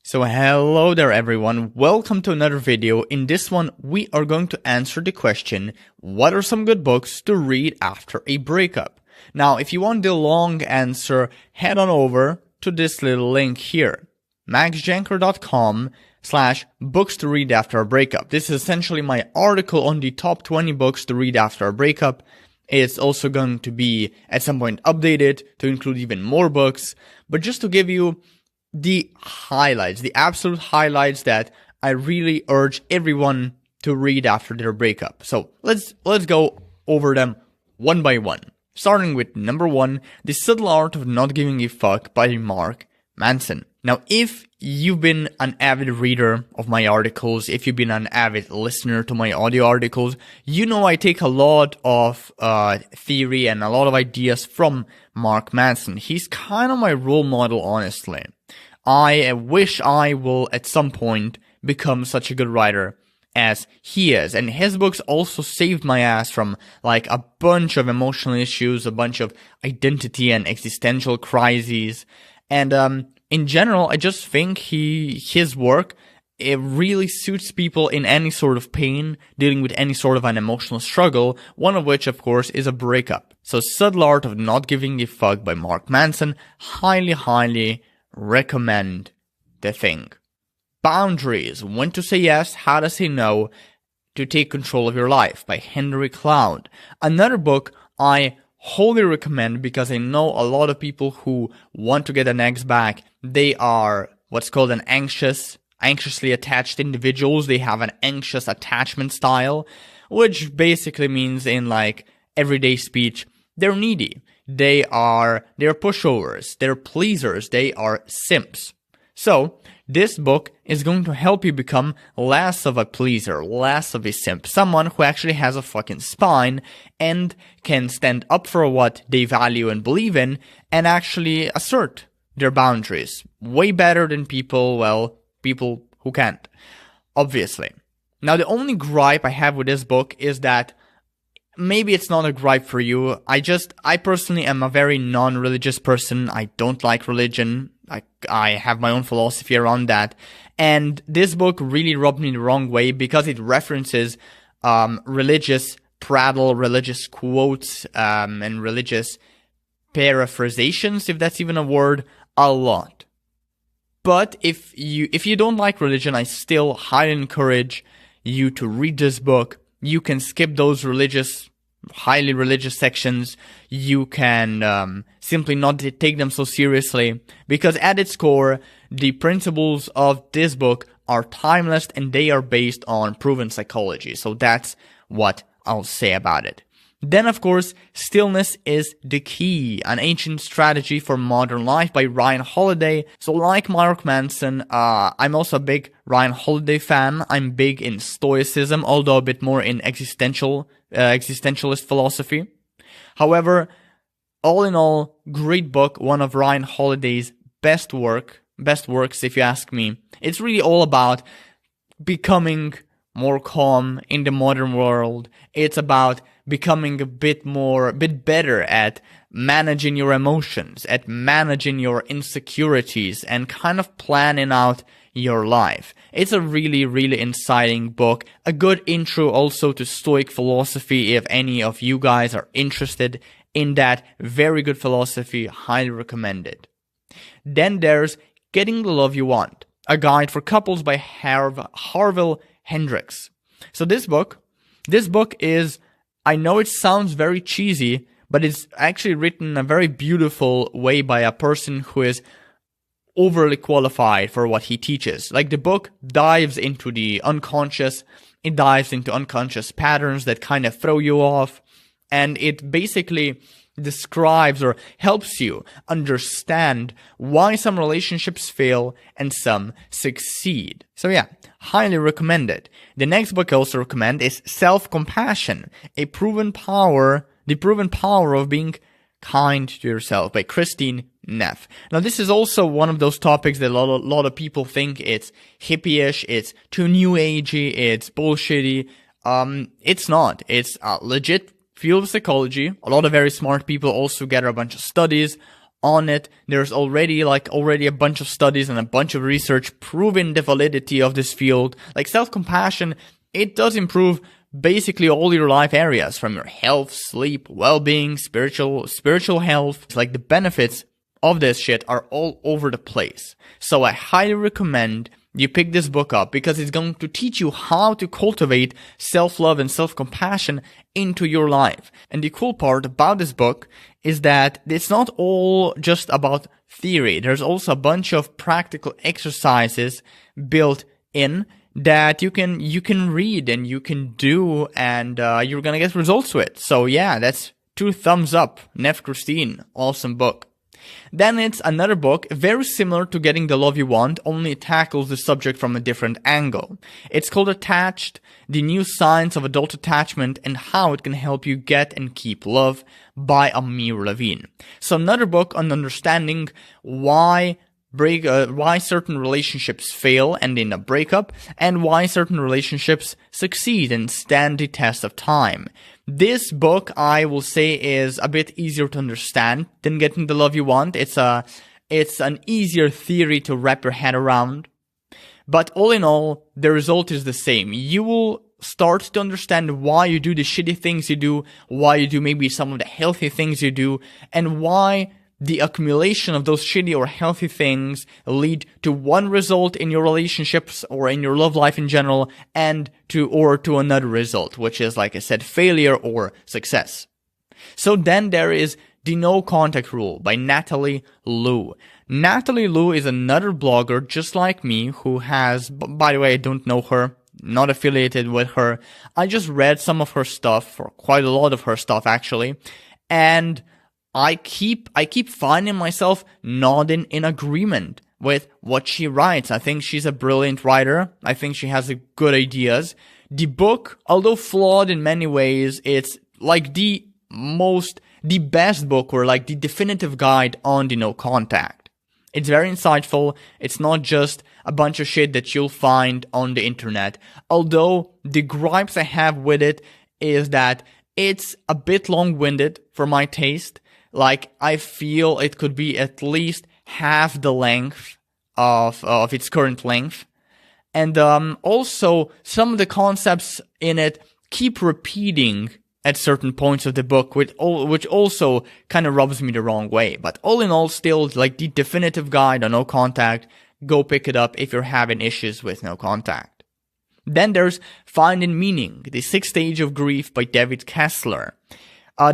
So hello there everyone, welcome to another video. In this one, we are going to answer the question, what are some good books to read after a breakup? Now, if you want the long answer, head on over to this little link here, maxjancar.com/books to read after a breakup. This is essentially my article on the top 20 books to read after a breakup. It's also going to be at some point updated to include even more books, but just to give you the highlights, the absolute highlights that I really urge everyone to read after their breakup. So let's go over them one by one. Starting with number 1, The Subtle Art of Not Giving a Fuck by Mark Manson. Now, if you've been an avid reader of my articles, if you've been an avid listener to my audio articles, you know I take a lot of theory and a lot of ideas from Mark Manson. He's kind of my role model, honestly. I wish I will at some point become such a good writer as he is. And his books also saved my ass from like a bunch of emotional issues, a bunch of identity and existential crises. And in general, I just think his work, it really suits people in any sort of pain, dealing with any sort of an emotional struggle, one of which, of course, is a breakup. So Subtle Art of Not Giving a Fuck by Mark Manson, highly recommend the thing. Boundaries, When to Say Yes, How to Say No, to Take Control of Your Life by Henry Cloud. Another book I wholly recommend because I know a lot of people who want to get an ex back, they are what's called an anxiously attached individuals. They have an anxious attachment style, which basically means in like everyday speech, they're needy. They're pushovers, they're pleasers, they are simps. So, this book is going to help you become less of a pleaser, less of a simp, someone who actually has a fucking spine and can stand up for what they value and believe in and actually assert their boundaries. Way better than people who can't, obviously. Now, the only gripe I have with this book is that maybe it's not a gripe for you. I personally am a very non-religious person. I don't like religion. I have my own philosophy around that. And this book really rubbed me the wrong way because it references religious prattle, religious quotes, and religious paraphrasations, if that's even a word, a lot. But if you don't like religion, I still highly encourage you to read this book. You can skip those highly religious sections. You can simply not take them so seriously because at its core, the principles of this book are timeless and they are based on proven psychology. So that's what I'll say about it. Then, of course, Stillness is the Key, an ancient strategy for modern life by Ryan Holiday. So like Mark Manson, I'm also a big Ryan Holiday fan. I'm big in Stoicism, although a bit more in existentialist philosophy. However, all in all, great book, one of Ryan Holiday's best works, if you ask me. It's really all about becoming more calm in the modern world. It's about becoming a bit better at managing your emotions, at managing your insecurities, and kind of planning out your life. It's a really inciting book. A good intro also to Stoic philosophy if any of you guys are interested in that. Very good philosophy, highly recommended. Then there's Getting the Love You Want, a guide for couples by Harville Hendricks. So this book is, I know it sounds very cheesy, but it's actually written in a very beautiful way by a person who is overly qualified for what he teaches. Like, the book dives into the unconscious, it dives into unconscious patterns that kind of throw you off, and it basically describes or helps you understand why some relationships fail and some succeed. So yeah, highly recommend it. The next book I also recommend is Self-Compassion, the proven power of being kind to yourself by Christine Neff. Now, this is also one of those topics that a lot of people think it's hippie-ish, it's too new agey, it's bullshitty. It's not. It's a legit field of psychology. A lot of very smart people also gather a bunch of studies on it. There's already a bunch of studies and a bunch of research proving the validity of this field. Like self-compassion, it does improve basically all your life areas, from your health, sleep, well-being, spiritual health. Like the benefits of this shit are all over the place. So I highly recommend you pick this book up, because it's going to teach you how to cultivate self-love and self-compassion into your life. And the cool part about this book is that it's not all just about theory. There's also a bunch of practical exercises built in that you can read and you can do, and you're gonna get results with. So yeah, that's 2 thumbs up. Nev Christine, awesome book. Then it's another book very similar to Getting the Love You Want, only it tackles the subject from a different angle. It's called Attached: The New Science of Adult Attachment and How It Can Help You Get and Keep Love, by Amir Levine. So another book on understanding why certain relationships fail and end up breakup, and why certain relationships succeed and stand the test of time. This book, I will say, is a bit easier to understand than Getting the Love You Want. It's an easier theory to wrap your head around. But all in all, the result is the same. You will start to understand why you do the shitty things you do, why you do maybe some of the healthy things you do, and why the accumulation of those shitty or healthy things lead to one result in your relationships or in your love life in general, and to another result, which is, like I said, failure or success. So then there is The No Contact Rule by Natalie Liu. Natalie Liu is another blogger just like me who has, by the way, I don't know her, not affiliated with her. I just read some of her stuff, or quite a lot of her stuff actually, and I keep finding myself nodding in agreement with what she writes. I think she's a brilliant writer. I think she has good ideas. The book, although flawed in many ways, it's like the best book, or like the definitive guide on the no contact. It's very insightful. It's not just a bunch of shit that you'll find on the internet. Although the gripes I have with it is that it's a bit long-winded for my taste. Like, I feel it could be at least half the length of its current length. And also, some of the concepts in it keep repeating at certain points of the book, which also kind of rubs me the wrong way. But all in all, still, like the definitive guide on no contact. Go pick it up if you're having issues with no contact. Then there's Finding Meaning: The 6th Stage of Grief by David Kessler.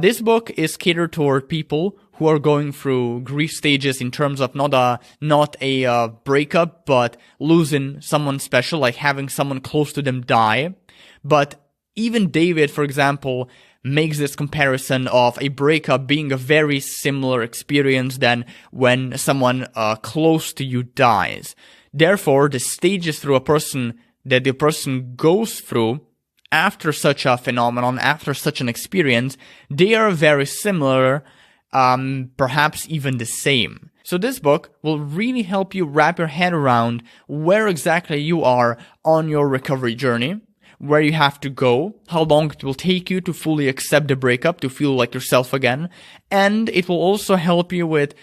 This book is catered toward people who are going through grief stages in terms of not a breakup, but losing someone special, like having someone close to them die. But even David, for example, makes this comparison of a breakup being a very similar experience than when someone close to you dies. Therefore, the stages that the person goes through after such a phenomenon, after such an experience, they are very similar, perhaps even the same. So this book will really help you wrap your head around where exactly you are on your recovery journey, where you have to go, how long it will take you to fully accept the breakup, to feel like yourself again, and it will also help you with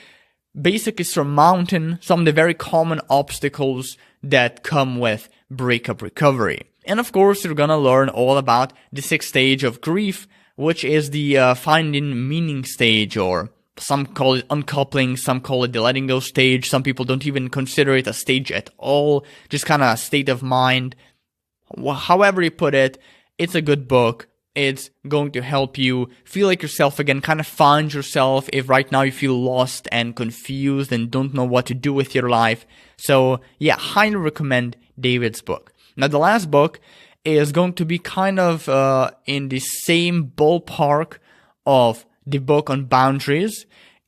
basically surmounting some of the very common obstacles that come with breakup recovery. And of course, you're gonna learn all about the 6th stage of grief, which is the finding meaning stage, or some call it uncoupling, some call it the letting go stage. Some people don't even consider it a stage at all, just kind of a state of mind. However you put it, it's a good book. It's going to help you feel like yourself again, kind of find yourself if right now you feel lost and confused and don't know what to do with your life. So yeah, highly recommend David's book. Now the last book is going to be kind of in the same ballpark of the book on boundaries.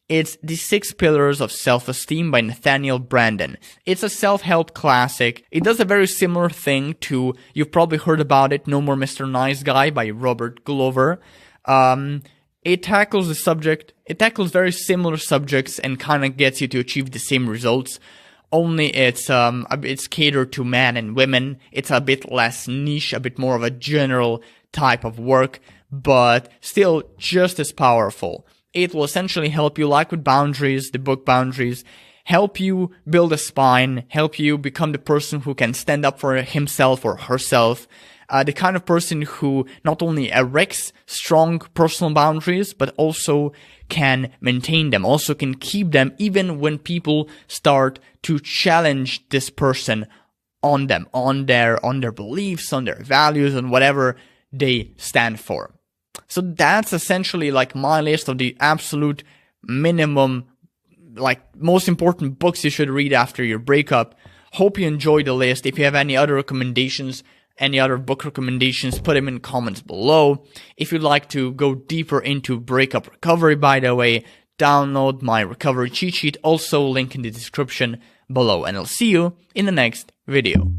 It's The 6 Pillars of Self-Esteem by Nathaniel Branden. It's a self-help classic. It does a very similar thing to, you've probably heard about it, No More Mr. Nice Guy by Robert Glover. It tackles very similar subjects and kind of gets you to achieve the same results. Only it's catered to men and women. It's a bit less niche, a bit more of a general type of work, but still just as powerful. It will essentially help you, like with boundaries, the book boundaries, help you build a spine, help you become the person who can stand up for himself or herself, the kind of person who not only erects strong personal boundaries, but also can maintain them, also can keep them even when people start to challenge this person on them, on their beliefs, on their values, on whatever they stand for. So that's essentially like my list of the absolute minimum, like most important books you should read after your breakup. Hope you enjoyed the list. If you have any other recommendations, any other book recommendations, put them in comments below. If you'd like to go deeper into breakup recovery, by the way, download my recovery cheat sheet, also link in the description below. And I'll see you in the next video.